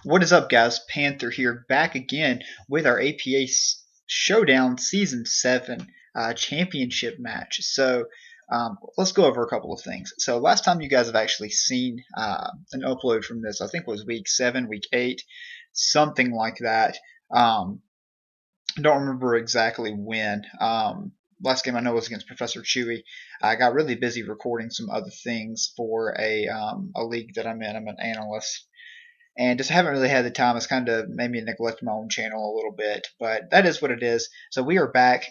What is up, guys? Panther here, back again with our APA Showdown Season 7 championship match. Let's go over a couple of things. So, last time you guys have actually seen an upload from this, I think it was week 7, week 8, something like that. I don't remember exactly when. Last game I know was against Professor Chewy. I got really busy recording some other things for a league that I'm in. I'm an analyst and just haven't really had the time. It's kind of made me neglect my own channel a little bit, but that is what it is. So we are back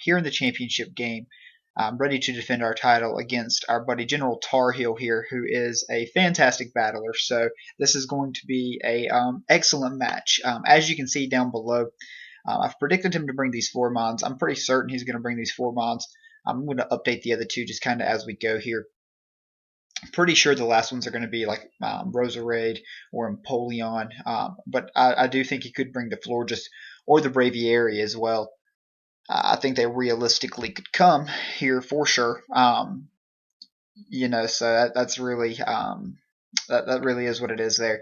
here in the championship game, ready to defend our title against our buddy General Tar Heel here, who is a fantastic battler. So this is going to be a excellent match. As you can see down below, I've predicted him to bring these 4 mons. I'm pretty certain he's going to bring these 4 mons. I'm going to update the other 2 just kind of as we go here. Pretty sure the last ones are going to be like Roserade or Empoleon, but I do think he could bring the Florges or the Braviary as well. I think they realistically could come here for sure. So that's really that really is what it is there.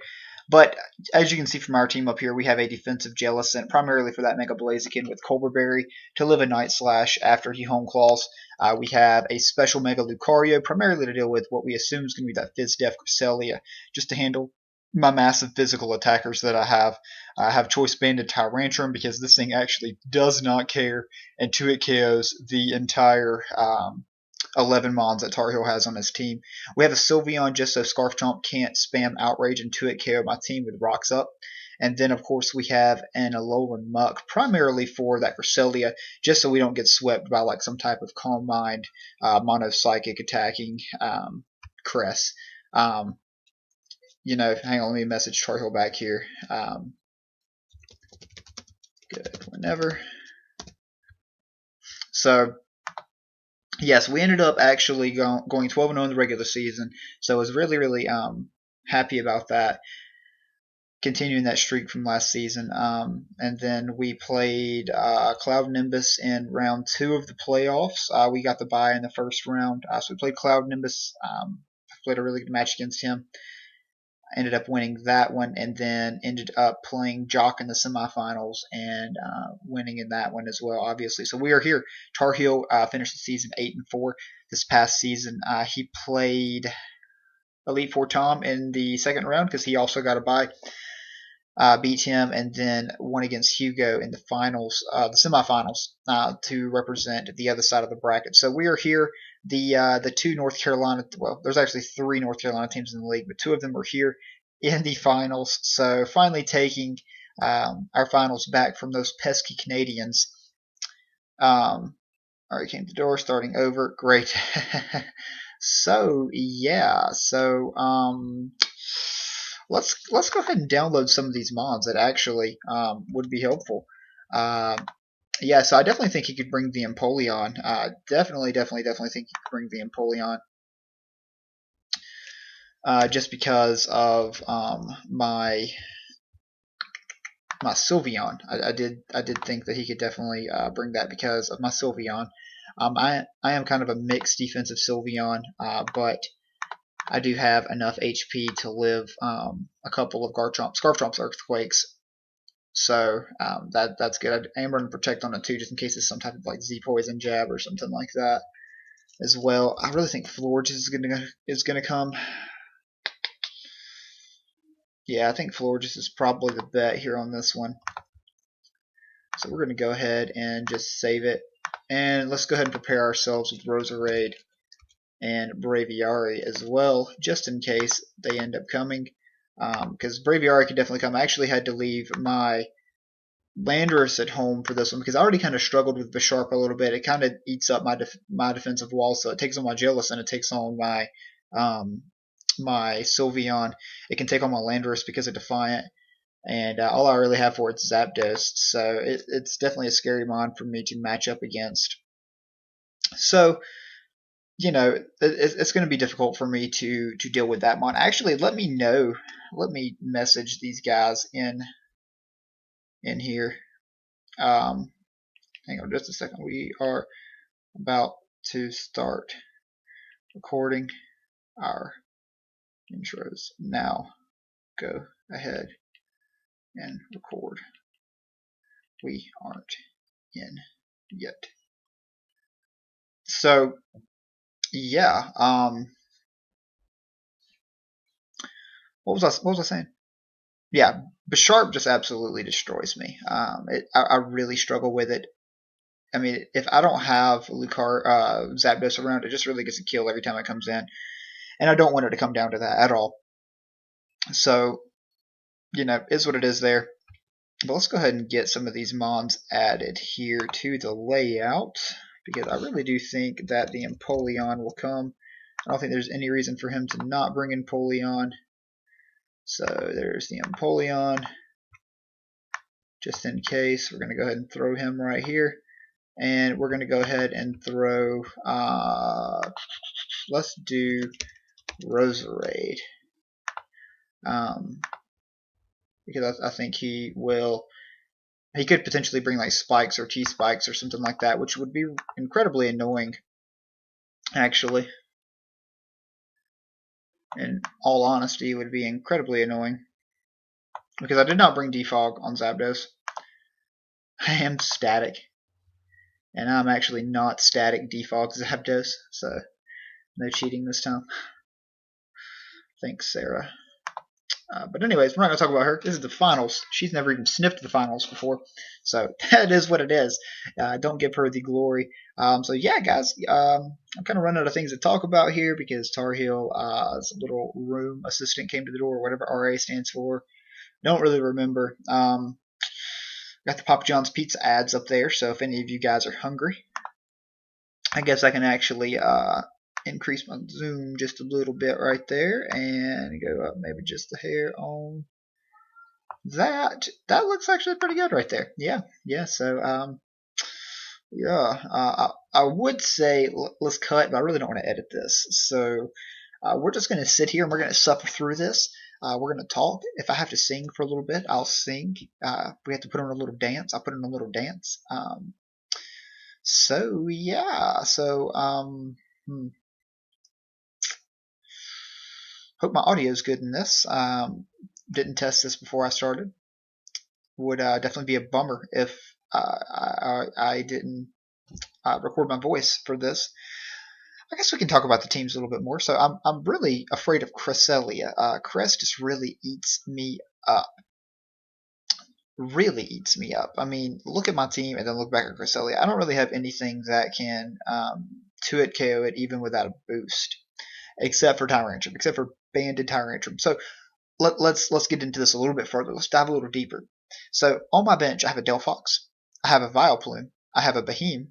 But as you can see from our team up here, we have a defensive Jellicent, primarily for that Mega Blaziken with Colberberry to live a Night Slash after he Home Claws. We have a special Mega Lucario, primarily to deal with what we assume is going to be that Fizz-Def Cresselia, just to handle my massive physical attackers that I have. I have Choice Banded Tyrantrum because this thing actually does not care, and 2-hit KOs the entire 11 mons that Tar Heel has on his team. We have a Sylveon just so Scarf Chomp can't spam Outrage and 2-hit KO my team with Rocks Up. And then, of course, we have an Alolan Muck, primarily for that Cresselia, just so we don't get swept by like some type of Calm Mind, Mono Psychic attacking Cress. Hang on, let me message Tar Heel back here. Good, whenever. So, yes, we ended up actually going 12-0 in the regular season, so I was really, really happy about that, continuing that streak from last season. And then we played Cloud Nimbus in round 2 of the playoffs. We got the bye in the first round, so we played Cloud Nimbus. Played a really good match against him. Ended up winning that one, and then ended up playing Jock in the semifinals and winning in that one as well, obviously. So we are here. Tar Heel finished the season 8-4. This past season, he played Elite Four Tom in the second round because he also got a bye. Beat him, and then won against Hugo in the finals, the semifinals, to represent the other side of the bracket. So we are here. The 2 North Carolina, well, there's actually 3 North Carolina teams in the league, but 2 of them are here in the finals. So finally taking our finals back from those pesky Canadians. Alright, came to the door, starting over. Great. So yeah, let's go ahead and download some of these mods that actually would be helpful. Yeah, so I definitely think he could bring the Empoleon. Definitely think he could bring the Empoleon. Just because of my Sylveon. I did think that he could definitely bring that because of my Sylveon. I am kind of a mixed defensive Sylveon, but I do have enough HP to live a couple of Scarf Chomp's Earthquakes. So that's good. I am running Protect on it too, just in case it's some type of like Z Poison Jab or something like that as well. I really think Florges is gonna come. Yeah, I think Florges is probably the bet here on this one. So we're gonna go ahead and just save it, and let's go ahead and prepare ourselves with Roserade and Braviary as well, just in case they end up coming. Because Braviary could definitely come. I actually had to leave my Landorus at home for this one because I already kind of struggled with Bisharp a little bit. It kind of eats up my defensive wall, so it takes on my Jellicent and it takes on my my Sylveon. It can take on my Landorus because of Defiant, and all I really have for it is Zapdos. So it's definitely a scary mon for me to match up against. So it's going to be difficult for me to deal with that mon. Actually, let me know. Let me message these guys in here. Hang on just a second. We are about to start recording our intros now. Go ahead. and record. We aren't in yet. So yeah, what was I saying? Yeah, Bisharp just absolutely destroys me. I really struggle with it. I mean, if I don't have Zapdos around, it just really gets a kill every time it comes in, and I don't want it to come down to that at all. So, is what it is there. But let's go ahead and get some of these mons added here to the layout, because I really do think that the Empoleon will come. I don't think there's any reason for him to not bring in Empoleon. So there's the Empoleon. Just in case, we're going to go ahead and throw him right here. And we're going to go ahead and throw, let's do Roserade. Because I think he could potentially bring like spikes or T-spikes or something like that, which would be incredibly annoying, actually. In all honesty, it would be incredibly annoying. Because I did not bring Defog on Zapdos. I am static. And I'm actually not static Defog Zapdos, so no cheating this time. Thanks, Sarah. But anyways, we're not going to talk about her. This is the finals. She's never even sniffed the finals before. So that is what it is. Don't give her the glory. So yeah, guys, I'm kind of running out of things to talk about here because Tar Heel's little room assistant came to the door, whatever RA stands for. Don't really remember. Got the Papa John's pizza ads up there, so if any of you guys are hungry, I guess I can actually increase my zoom just a little bit right there and go up maybe just a hair on that. That looks actually pretty good right there. Yeah. So I would say let's cut, but I really don't want to edit this. So we're just going to sit here and we're going to suffer through this. We're going to talk. If I have to sing for a little bit, I'll sing. We have to put on a little dance. I'll put on a little dance. So yeah. So hope my audio is good in this. Didn't test this before I started. Would definitely be a bummer if I didn't record my voice for this. I guess we can talk about the teams a little bit more. So I'm really afraid of Cresselia. Cress just really eats me up. Really eats me up. I mean, look at my team and then look back at Cresselia. I don't really have anything that can 2-hit KO it even without a boost, except for Tyrantrum, except for Banded Tyrantrum. So let's get into this a little bit further. Let's dive a little deeper. So on my bench, I have a Delphox, I have a Vileplume, I have a Beheem,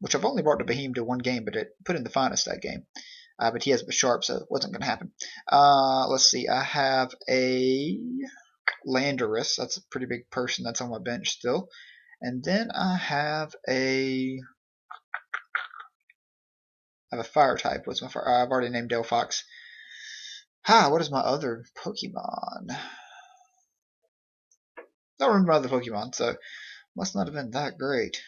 which I've only brought the Beheem to one game, but it put in the finest that game. But he has a Sharp, so it wasn't going to happen. Let's see, I have a Landorus. That's a pretty big person that's on my bench still. And then I have a Fire type. What's my fire? I've already named Delphox. What is my other Pokemon? I don't remember my other Pokemon, so must not have been that great.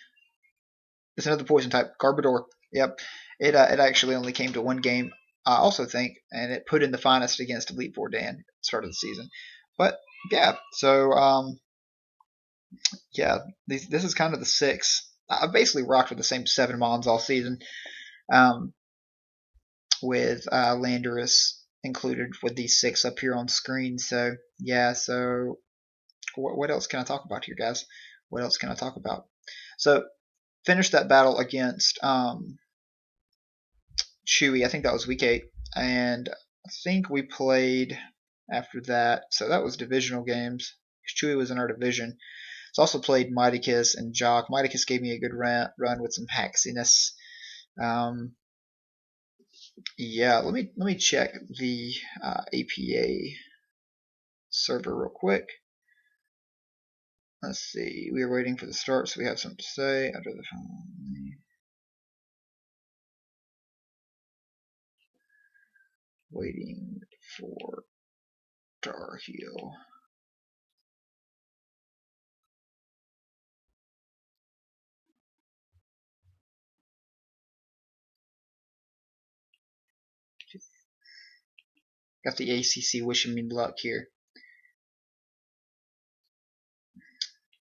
It's another poison type, Garbodor. Yep, it actually only came to one game, I also think, and it put in the finest against Elite Four Dan at the start of the season. But yeah, so yeah, this is kind of the 6. I've basically rocked with the same 7 Mons all season, with Landorus included with these 6 up here on screen. So yeah, so what else can I talk about here, guys? What else can I talk about? So finished that battle against Chewy. I think that was week 8, and I think we played after that. So that was divisional games. Chewy was in our division. So also played Mightykiss and Jock. Mightykiss gave me a good run with some haxiness. Yeah, let me check the APA server real quick. Let's see. We are waiting for the start, so we have something to say. Under the waiting for Tar Heel. Got the ACC wishing me luck here.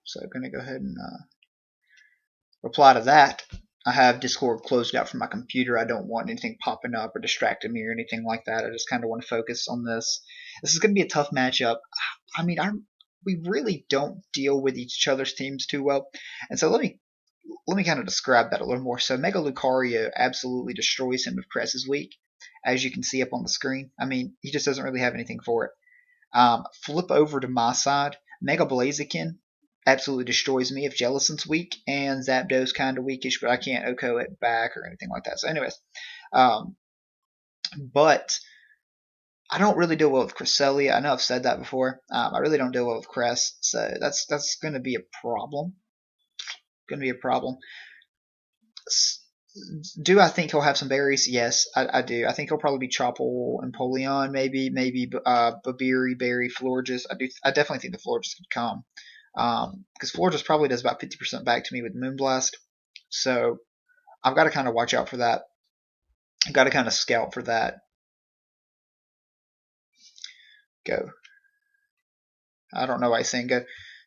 So I'm going to go ahead and reply to that. I have Discord closed out from my computer. I don't want anything popping up or distracting me or anything like that. I just kind of want to focus on this. This is going to be a tough matchup. I mean, we really don't deal with each other's teams too well. And so let me kind of describe that a little more. So Mega Lucario absolutely destroys him if Cress is weak, as you can see up on the screen. I mean, he just doesn't really have anything for it. Flip over to my side. Mega Blaziken absolutely destroys me if Jellicent's weak, and Zapdos kind of weakish, but I can't OHKO it back or anything like that. So anyways, but I don't really deal well with Cresselia. I know I've said that before. I really don't deal well with Cress, so that's going to be a problem. Going to be a problem. Do I think he'll have some berries? Yes, I do. I think he'll probably be Chople and Empoleon, maybe Babiri, Berry, Florges. I definitely think the Florges could come. Because Florges probably does about 50% back to me with Moonblast. So I've got to kind of watch out for that. I've got to kind of scout for that. Go. I don't know why he's saying go.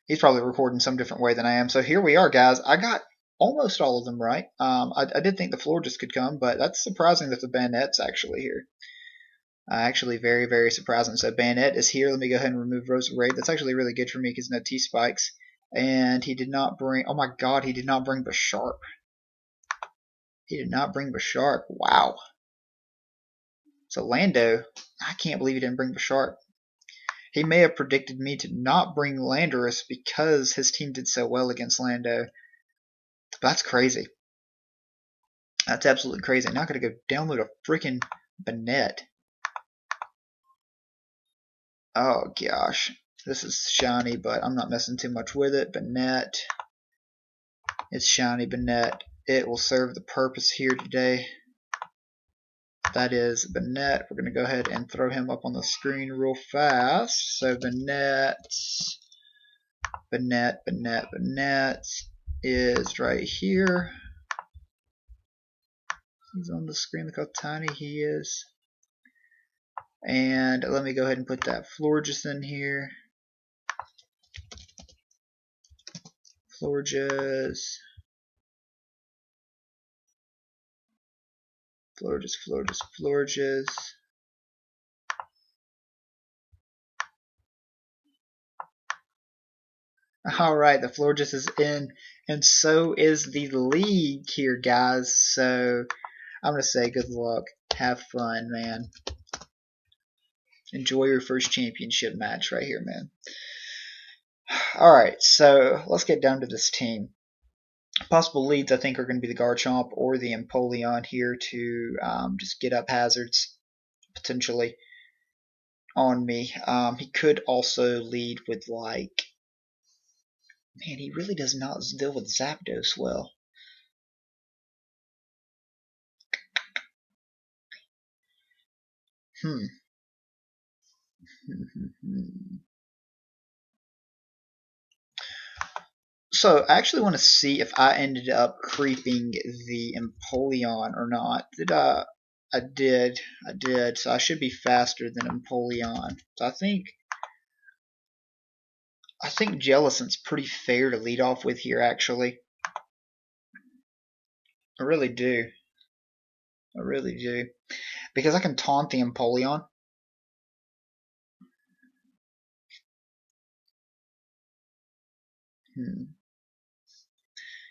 He's probably recording some different way than I am. So here we are, guys. I got almost all of them right. I did think the Florges could come, but that's surprising that the Banette's actually here. Actually, very, very surprising. So Banette is here. Let me go ahead and remove Roserade. That's actually really good for me because no T-Spikes. And he did not bring... Oh my god, he did not bring Bisharp. He did not bring Bisharp. Wow. So Lando, I can't believe he didn't bring Bisharp. He may have predicted me to not bring Landorus because his team did so well against Lando. That's crazy. That's absolutely crazy. I'm not going to go download a freaking Banette. Oh gosh. This is shiny, but I'm not messing too much with it. Banette. It's shiny Banette. It will serve the purpose here today. That is Banette. We're going to go ahead and throw him up on the screen real fast. So Banette is right here. He's on the screen. Look how tiny he is. And let me go ahead and put that Florges in here. Florges. Alright, the Florges is in, and so is the league here, guys. So I'm going to say good luck. Have fun, man. Enjoy your first championship match right here, man. Alright, so let's get down to this team. Possible leads, I think, are going to be the Garchomp or the Empoleon here to just get up hazards, potentially, on me. He could also lead with, like... Man, he really does not deal with Zapdos well. So I actually want to see if I ended up creeping the Empoleon or not. I did. So I should be faster than Empoleon. So I think Jellicent's pretty fair to lead off with here, actually. I really do. Because I can taunt the Empoleon.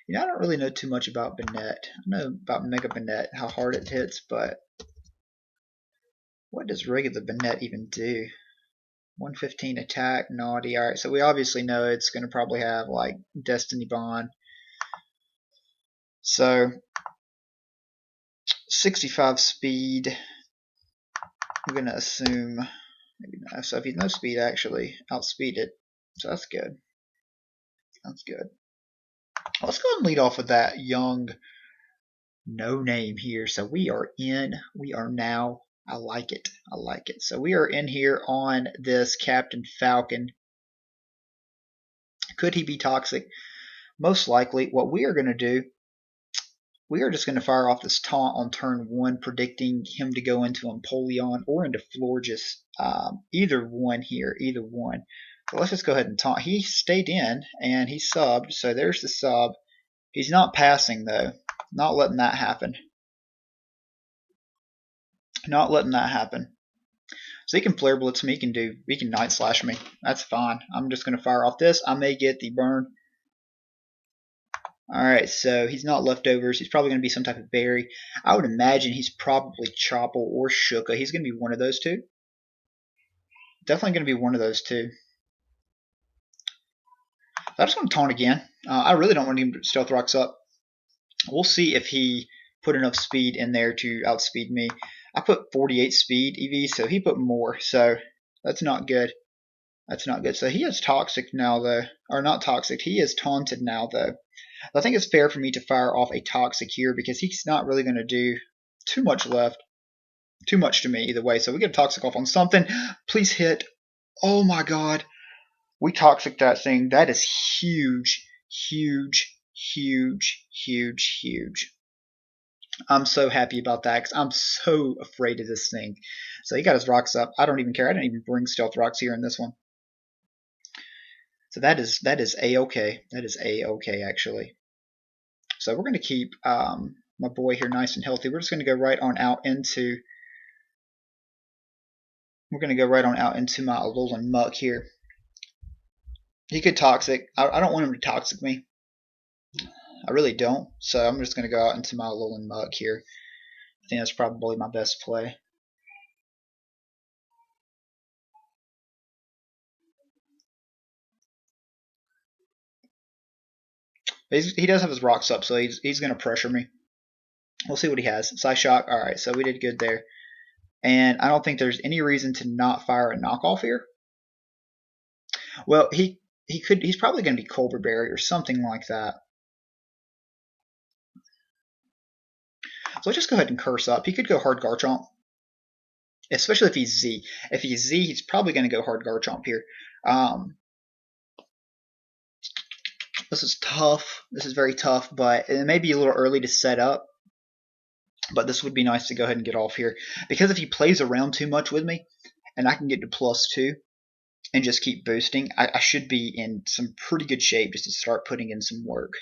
You know, I don't really know too much about Banette. I know about Mega Banette, how hard it hits, but what does regular Banette even do? 115 attack, naughty. Alright, so we obviously know it's going to probably have, like, Destiny Bond. So, 65 speed. I'm going to assume, maybe not. So if he's no speed, actually, outspeed it. So that's good. Let's go ahead and lead off with that young no name here. So we are in. We are now. I like it. So we are in here on this Captain Falcon. Could he be toxic? Most likely. What we are going to do, we are just going to fire off this taunt on turn 1, predicting him to go into Empoleon or into Florges. Either one here. But let's just go ahead and taunt. He stayed in and he subbed, so there's the sub. He's not passing though. Not letting that happen. Not letting that happen. So he can flare blitz me. He can night slash me. That's fine. I'm just gonna fire off this. I may get the burn. Alright, so he's not leftovers. He's probably going to be some type of berry. I would imagine he's probably Chopple or Shuka. He's going to be one of those two. Definitely going to be one of those two. So I just want to taunt again. I really don't want him to stealth rocks up. We'll see if he put enough speed in there to outspeed me. I put 48 speed EV, so he put more. So that's not good. That's not good. So he is toxic now, though. Or not toxic. He is taunted now, though. I think it's fair for me to fire off a toxic here because he's not really going to do too much left. Too much to me either way. So we get a toxic off on something. Please hit. Oh my god. We toxic that thing. That is huge. Huge. Huge. Huge. Huge. I'm so happy about that because I'm so afraid of this thing. So he got his rocks up. I don't even care. I didn't even bring stealth rocks here in this one. So that is a-okay. That is a-okay actually. So we're going to keep my boy here nice and healthy. We're just going to go right on out into my Alolan Muck here. He could toxic. I don't want him to toxic me. I really don't. So I'm just going to go out into my Alolan Muck here. I think that's probably my best play. He does have his rocks up, so he's going to pressure me. We'll see what he has. Psyshock. All right, so we did good there. And I don't think there's any reason to not fire a knockoff here. Well, he's probably going to be Colbur Berry or something like that. So let's just go ahead and curse up. He could go hard Garchomp, especially if he's Z. If he's Z, he's probably going to go hard Garchomp here. This is tough. This is very tough, but it may be a little early to set up. But this would be nice to go ahead and get off here. Because if he plays around too much with me, and I can get to +2 and just keep boosting, I should be in some pretty good shape just to start putting in some work.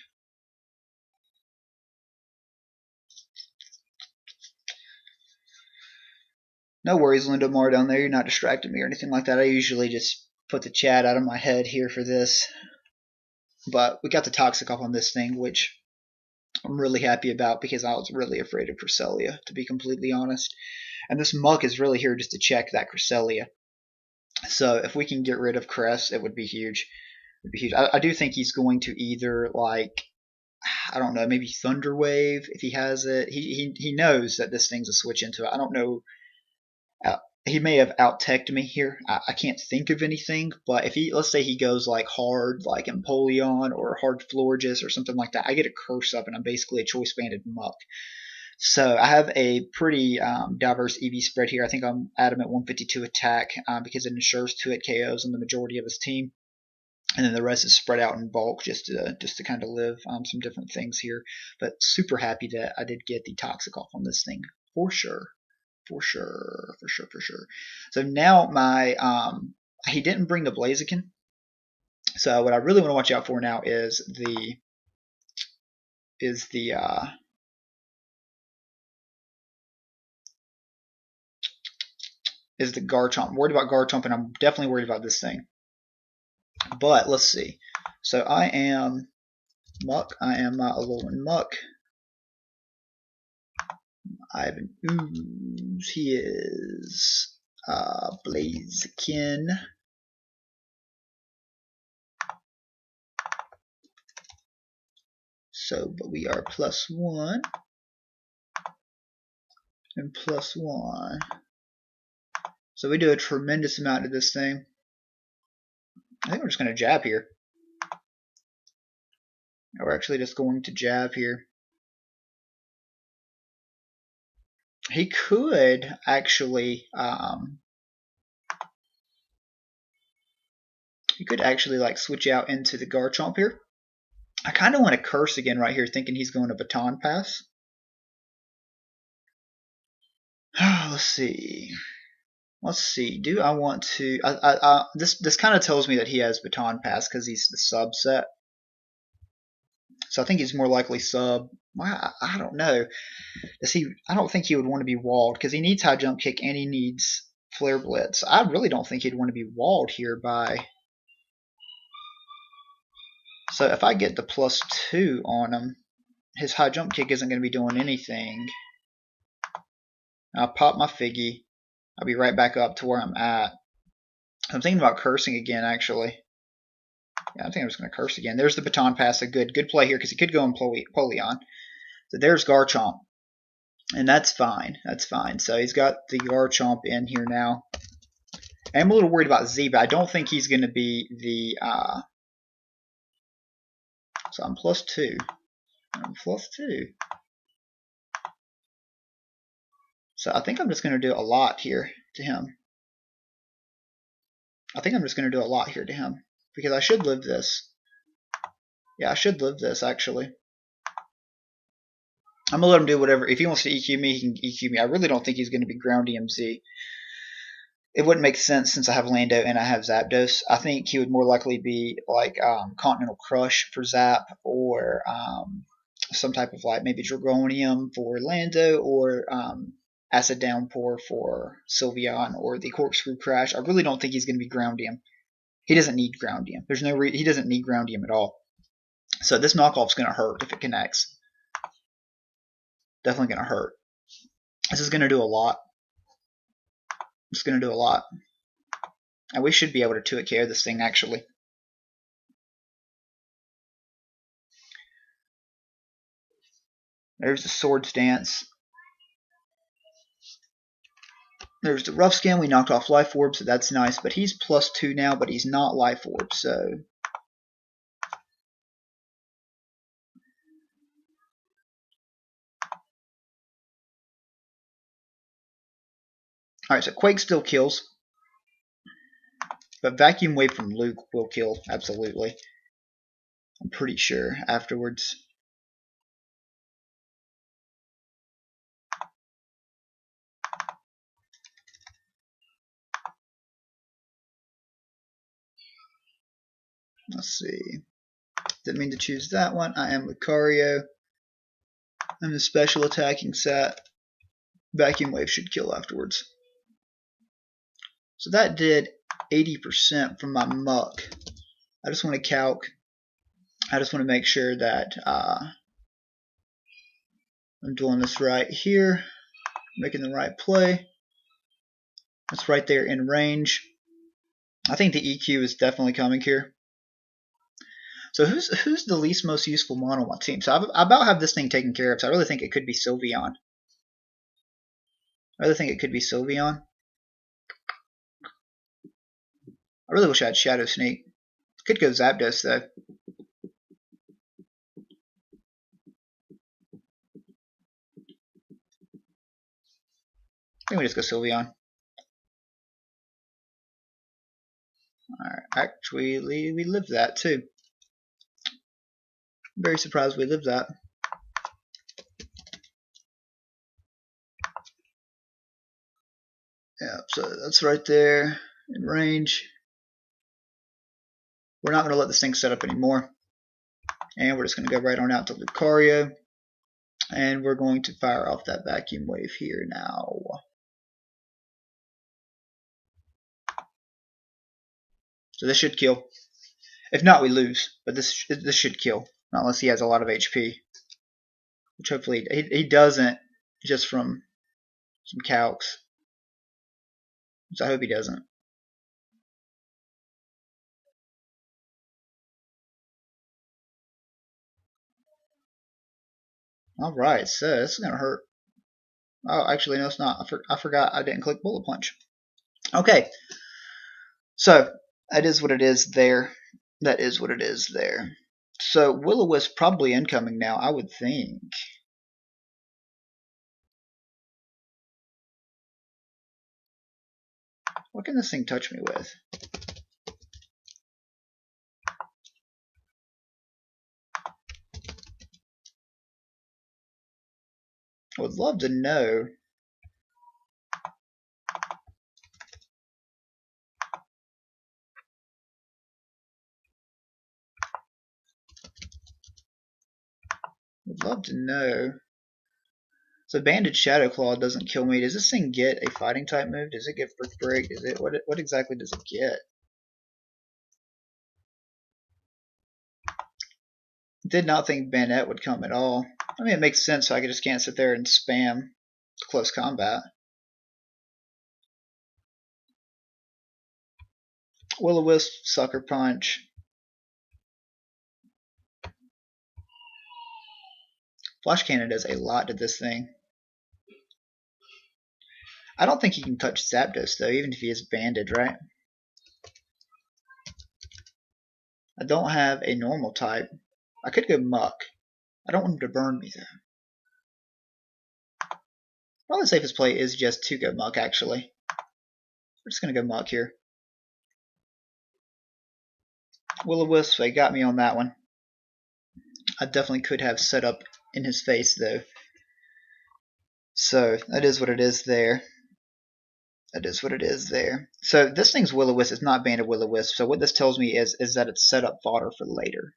No worries, Lindomar down there. You're not distracting me or anything like that. I usually just put the chat out of my head here for this. But we got the toxic off on this thing, which I'm really happy about because I was really afraid of Cresselia, to be completely honest. And this Muck is really here just to check that Cresselia. So if we can get rid of Cress, it would be huge. It would be huge. I do think he's going to either, like, I don't know, maybe Thunder Wave if he has it. He knows that this thing's a switch into it. I don't know. He may have out-teched me here. I can't think of anything, but if let's say he goes like hard, like Empoleon or hard Florges or something like that, I get a curse up and I'm basically a choice banded Muck. So I have a pretty diverse EV spread here. I think I'm adamant 152 attack because it ensures 2-hit KOs on the majority of his team. And then the rest is spread out in bulk just to kind of live some different things here. But super happy that I did get the toxic off on this thing for sure. For sure. So now he didn't bring the Blaziken. So what I really want to watch out for now is the Garchomp. I'm worried about Garchomp, and I'm definitely worried about this thing. But let's see. So I am Muck. I am my Alolan Muck. I have an Ooze. He is Blaziken. So, but we are +1 and +1. So we do a tremendous amount to this thing. I think we're just going to jab here. We're actually just going to jab here. He could actually like switch out into the Garchomp here. I kind of want to curse again right here, thinking he's going to Baton Pass. Let's see. Let's see. Do I want to? This kind of tells me that he has baton pass because he's the subset. So I think he's more likely sub. Well, I don't know. Does he? I don't think he would want to be walled because he needs high jump kick and he needs flare blitz. I really don't think he'd want to be walled here by. So if I get the +2 on him, his high jump kick isn't going to be doing anything. I'll pop my Figgy. I'll be right back up to where I'm at. I'm thinking about cursing again, actually. Yeah, I think I'm just going to curse again. There's the baton pass. A good play here because he could go in Polion. So there's Garchomp. And that's fine. That's fine. So he's got the Garchomp in here now. And I'm a little worried about Z, but I don't think he's going to be the... So I'm +2. I'm +2. So I think I'm just going to do a lot here to him. I think I'm just going to do a lot here to him. Because I should live this. Yeah, I should live this, actually. I'm going to let him do whatever. If he wants to EQ me, he can EQ me. I really don't think he's going to be ground EMZ. It wouldn't make sense since I have Lando and I have Zapdos. I think he would more likely be like Continental Crush for Zap, or some type of like maybe Dragonium for Lando, or Acid Downpour for Sylveon, or the Corkscrew Crash. I really don't think he's going to be Groundium. He doesn't need Groundium. There's no he doesn't need Groundium at all. So this knockoff's going to hurt if it connects. Definitely going to hurt. This is going to do a lot. It's going to do a lot. And we should be able to 2-hit KO this thing, actually. There's the Swords Dance. There's the Rough Scan. We knocked off Life Orb, so that's nice. But he's +2 now, but he's not Life Orb, so... Alright, so Quake still kills. But Vacuum Wave from Luke will kill, absolutely. I'm pretty sure afterwards. Let's see. Didn't mean to choose that one. I am Lucario. I'm the special attacking set. Vacuum Wave should kill afterwards. So that did 80% from my muck. I just want to calc. I just want to make sure that I'm doing this right here. Making the right play. That's right there in range. I think the EQ is definitely coming here. So who's the least most useful mono on my team? So I about have this thing taken care of. So I really think it could be Sylveon. I really wish I had Shadow Sneak. Could go Zapdos though. I think we just go Sylveon. Alright, actually we lived that too. I'm very surprised we lived that. Yeah, so that's right there in range. We're not going to let this thing set up anymore. And we're just going to go right on out to Lucario. And we're going to fire off that Vacuum Wave here now. So this should kill. If not, we lose. But this should kill. Not unless he has a lot of HP. Which hopefully he doesn't, just from some calcs. So I hope he doesn't. Alright, so this is going to hurt. Oh, actually, no, it's not. I forgot I didn't click Bullet Punch. Okay. So, that is what it is there. That is what it is there. So, Will-O-Wisp probably incoming now, I would think. What can this thing touch me with? I would love to know. Would love to know. So Banded Shadow Claw doesn't kill me. Does this thing get a fighting type move? Does it get Brick Break? Is it what exactly does it get? Did not think Bayonet would come at all. I mean, it makes sense, so I just can't sit there and spam close combat. Will-O-Wisp, Sucker Punch. Flash Cannon does a lot to this thing. I don't think he can touch Zapdos, though, even if he is banded, right? I don't have a normal type. I could go Muck. I don't want him to burn me, though. Probably the safest play is just to go Muck, actually. We're just going to go Muck here. Will-O-Wisp, they got me on that one. I definitely could have set up in his face, though. So, that is what it is there. That is what it is there. So, this thing's Will-O-Wisp. It's not banded Will-O-Wisp. So, what this tells me is that it's set up fodder for later.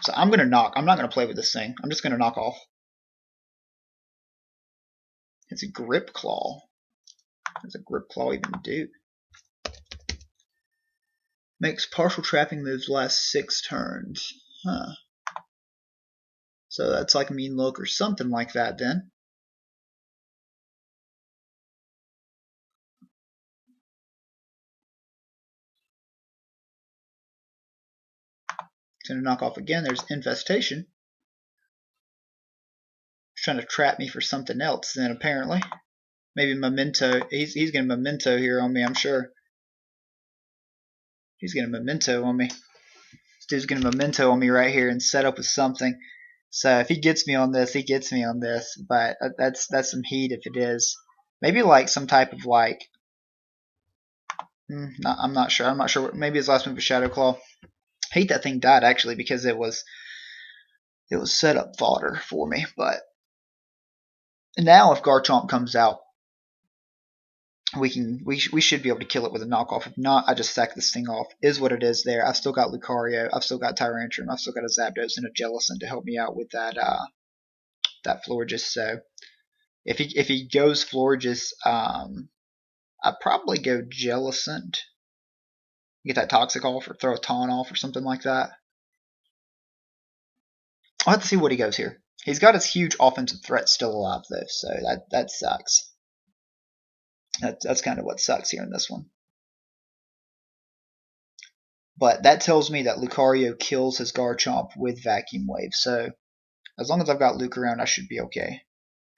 So, I'm going to knock. I'm not going to play with this thing. I'm just going to knock off. It's a Grip Claw. What does a Grip Claw even do? Makes partial trapping moves last 6 turns. Huh. So that's like Mean Look or something like that then. It's going to knock off again. There's Infestation. He's trying to trap me for something else then, apparently. Maybe Memento. He's going to Memento here on me, I'm sure. He's going to Memento on me. This dude's going to Memento on me right here and set up with something. So if he gets me on this, he gets me on this. But that's some heat if it is. Maybe like some type of like... I'm not sure. I'm not sure. Maybe his last move was Shadow Claw. I hate that thing died actually because it was set up fodder for me. But now if Garchomp comes out, we should be able to kill it with a knockoff. If not, I just sack this thing off. Is what it is there. I've still got Lucario. I've still got Tyrantrum. I've still got a Zapdos and a Jellicent to help me out with that Florges. So if he goes Florges, I'd probably go Jellicent. Get that Toxic off or throw a Taunt off or something like that. I'll have to see what he goes here. He's got his huge offensive threat still alive though, so that sucks. That's kind of what sucks here in this one. But that tells me that Lucario kills his Garchomp with Vacuum Wave. So as long as I've got Luke around, I should be okay.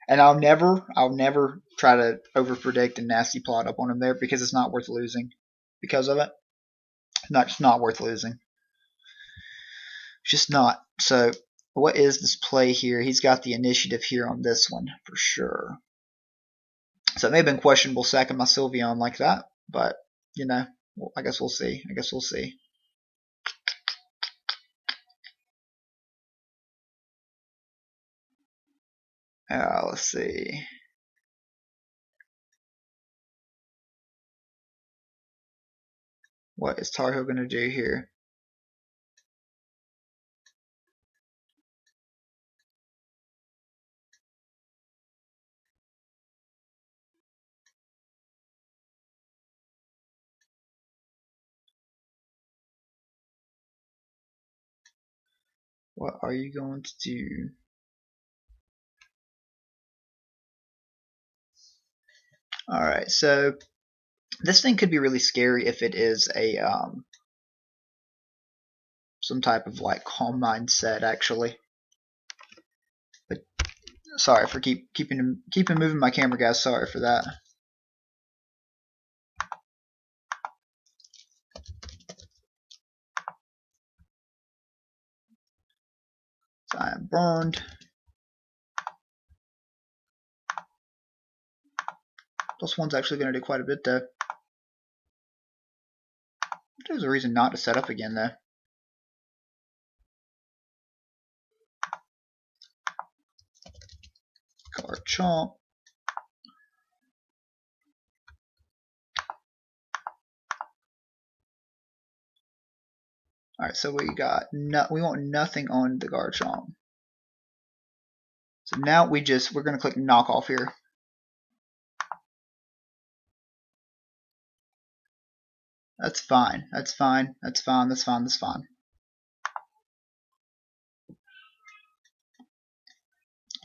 And I'll never try to overpredict and nasty plot up on him there because it's not worth losing because of it. It's not worth losing. It's just not. So what is this play here? He's got the initiative here on this one for sure. So it may have been questionable sacking my Sylveon like that, but you know, I guess we'll see. I guess we'll see. Let's see. What is Tar Heel going to do here? What are you going to do? Alright, so this thing could be really scary if it is a some type of like calm mindset actually. But sorry for keeping moving my camera, guys. Sorry for that. So I am burned. Plus one's actually going to do quite a bit though. There's a reason not to set up again though. Garchomp. Alright, so we got we want nothing on the Garchomp. So now we're going to click knock off here. That's fine. That's fine. That's fine. That's fine. That's fine.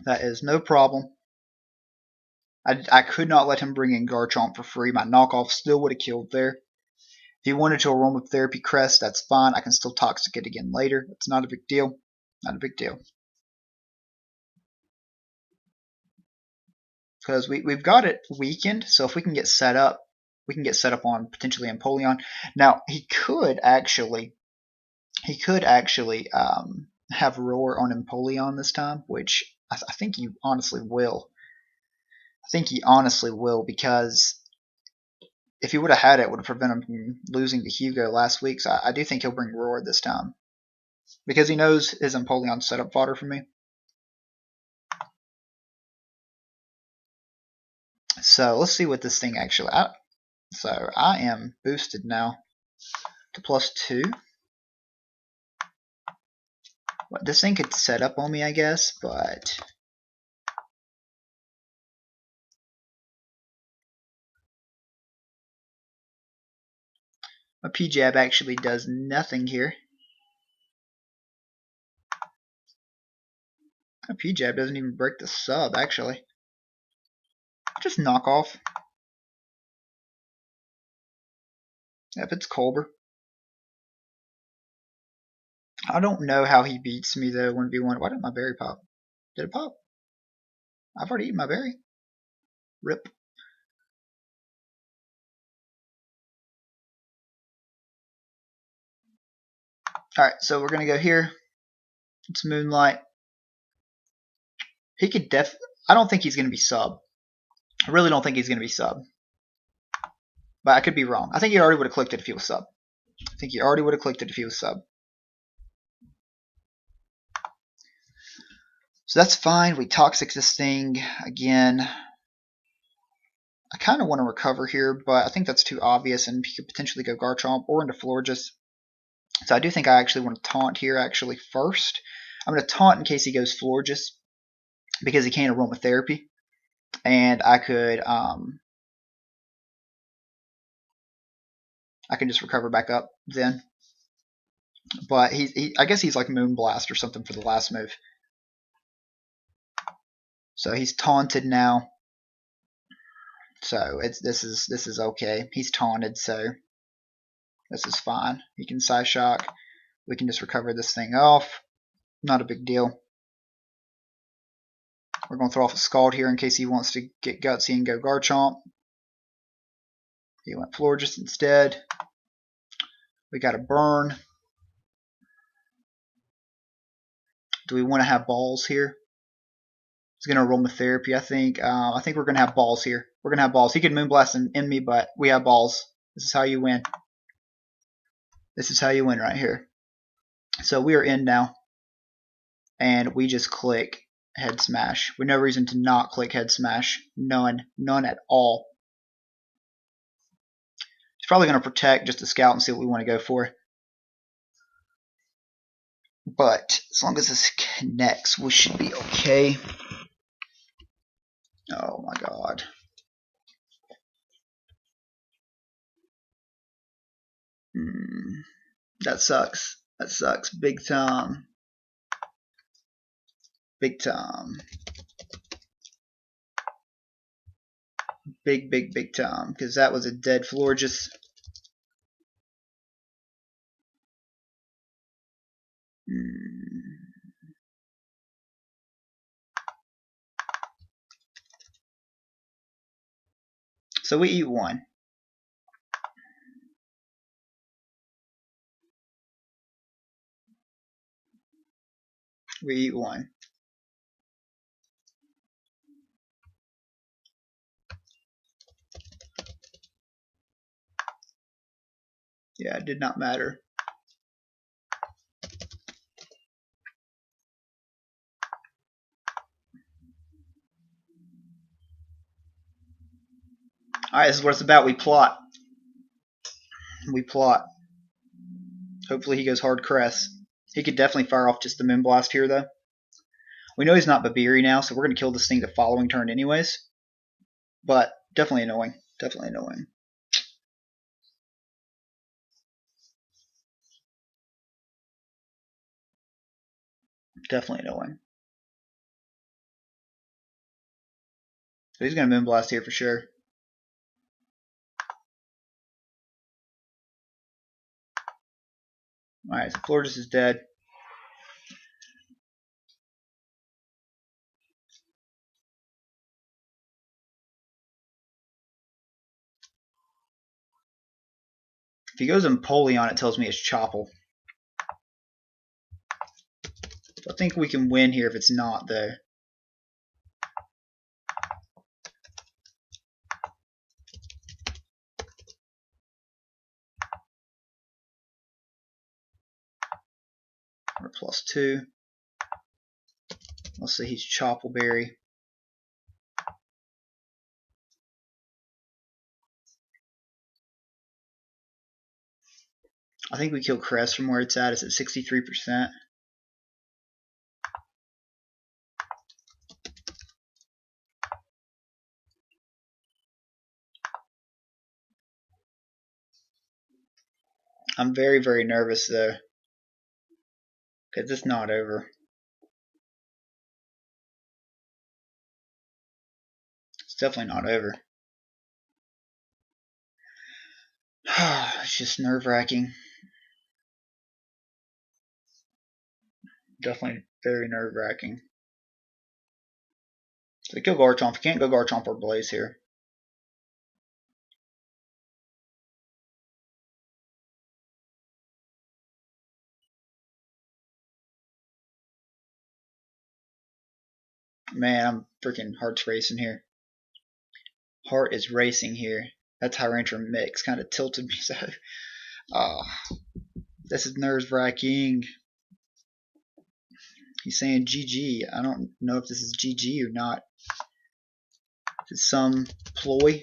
That is no problem. I could not let him bring in Garchomp for free. My knockoff still would have killed there. If he wanted to aromatherapy crest, that's fine. I can still toxic it again later. It's not a big deal. Not a big deal. Because we've got it weakened, so if we can get set up, we can get set up on potentially Empoleon. Now he could actually have Roar on Empoleon this time, which I think he honestly will. I think he honestly will, because if he would have had it, it would have prevented him from losing to Hugo last week. So I do think he'll bring Roar this time, because he knows his Empoleon setup fodder for me. So let's see what this thing actually. So I am boosted now to +2. This thing could set up on me, I guess, but my P-Jab actually does nothing here. My P-Jab doesn't even break the sub, actually. Just knock off. Yep, it's Colbur. I don't know how he beats me, though, 1v1. Why didn't my berry pop? Did it pop? I've already eaten my berry. Rip. Alright, so we're going to go here. It's Moonlight. He could I don't think he's going to be sub. I really don't think he's going to be sub. But I could be wrong. I think he already would have clicked it if he was sub. I think he already would have clicked it if he was sub. So that's fine. We toxic this thing again. I kind of want to recover here, but I think that's too obvious, and he could potentially go Garchomp or into Florges. So I do think I actually want to taunt here actually first. I'm going to taunt in case he goes Florges, because he can't aromatherapy. And I could I can just recover back up then. But I guess he's like Moonblast or something for the last move. So he's taunted now. So this is okay. He's taunted, so this is fine. He can Psyshock. We can just recover this thing off. Not a big deal. We're going to throw off a Scald here in case he wants to get gutsy and go Garchomp. He went Florges instead. We got a burn. Do we want to have balls here? He's going to aromatherapy, I think. I think we're going to have balls here. We're going to have balls. He could Moonblast and end me, but we have balls. This is how you win. This is how you win right here. So we are in now. And we just click Head Smash. With no reason to not click Head Smash. None. None at all. He's probably going to protect just to scout and see what we want to go for. But as long as this connects, we should be okay. Oh my god. That sucks. That sucks big time. Big time. Big time. Because that was a dead Florges. So we eat one. We eat one. Yeah, it did not matter. Alright, this is what it's about. We plot. We plot. Hopefully he goes hard Crest. He could definitely fire off just the Moonblast here, though. We know he's not Babiri now, so we're going to kill this thing the following turn anyways. But definitely annoying. Definitely annoying. Definitely annoying. So he's going to Moonblast here for sure. Alright, so Floridas is dead. If he goes Empoleon, it tells me it's Chople. I think we can win here if it's not, though. We're +2. Let's see, he's Choppleberry. I think we kill Crest from where it's at. It's at 63%. I'm very, very nervous, though, because it's not over. It's definitely not over. It's just nerve-wracking. Definitely very nerve-wracking. So kill Garchomp. You can't go Garchomp or Blaze here. Man, I'm freaking heart's racing here. Heart is racing here. That Tyrantrum mix kind of tilted me. So, this is nerve-wracking. He's saying GG. I don't know if this is GG or not. It's some ploy.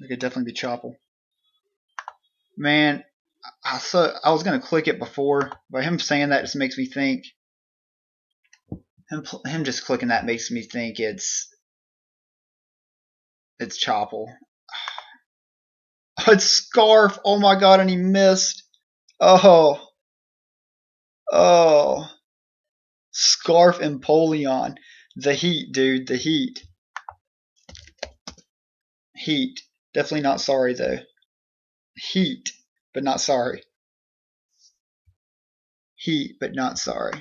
It could definitely be Chople. Man, I was gonna click it before, but him saying that just makes me think. Him just clicking that makes me think it's Chople. Oh, it's Scarf. Oh my god, and he missed. Oh, Scarf Empoleon. The heat, dude. The heat. Heat. Definitely not sorry though. Heat, but not sorry. Heat, but not sorry.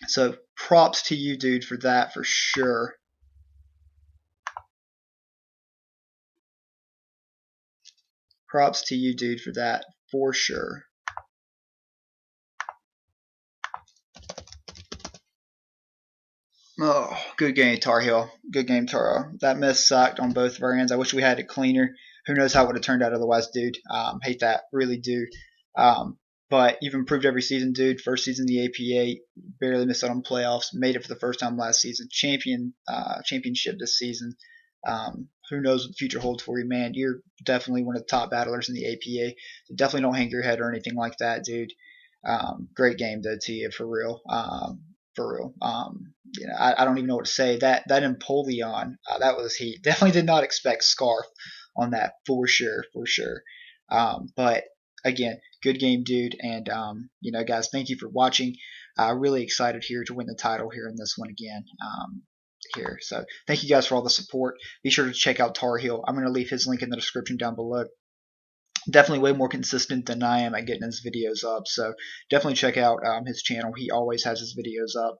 So props to you, dude, for that for sure. Props to you, dude, for that for sure. Oh, good game, Tar Heel. Good game, Taro. That miss sucked on both of our ends. I wish we had it cleaner. Who knows how it would have turned out otherwise, dude. Hate that. Really do. But you've improved every season, dude. First season in the APA, barely missed out on playoffs. Made it for the first time last season. Championship this season. Who knows what the future holds for you, man. You're definitely one of the top battlers in the APA. So definitely don't hang your head or anything like that, dude. Great game, though, to you, for real. For real. I don't even know what to say. That Empoleon, that was heat. Definitely did not expect Scarf on that for sure, for sure. But again, good game, dude. And guys, thank you for watching. Really excited here to win the title here in this one again. Here, so thank you guys for all the support. Be sure to check out Tar Heel. I'm going to leave his link in the description down below. Definitely way more consistent than I am at getting his videos up, so definitely check out his channel. He always has his videos up,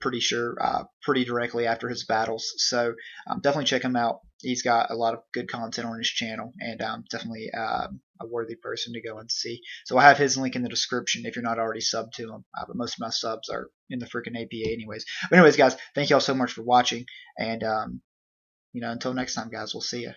pretty directly after his battles, so definitely check him out. he's got a lot of good content on his channel, and definitely a worthy person to go and see. So I'll have his link in the description if you're not already subbed to him. But most of my subs are in the freaking APA anyways. But anyways, guys, thank you all so much for watching, and until next time, guys, we'll see you.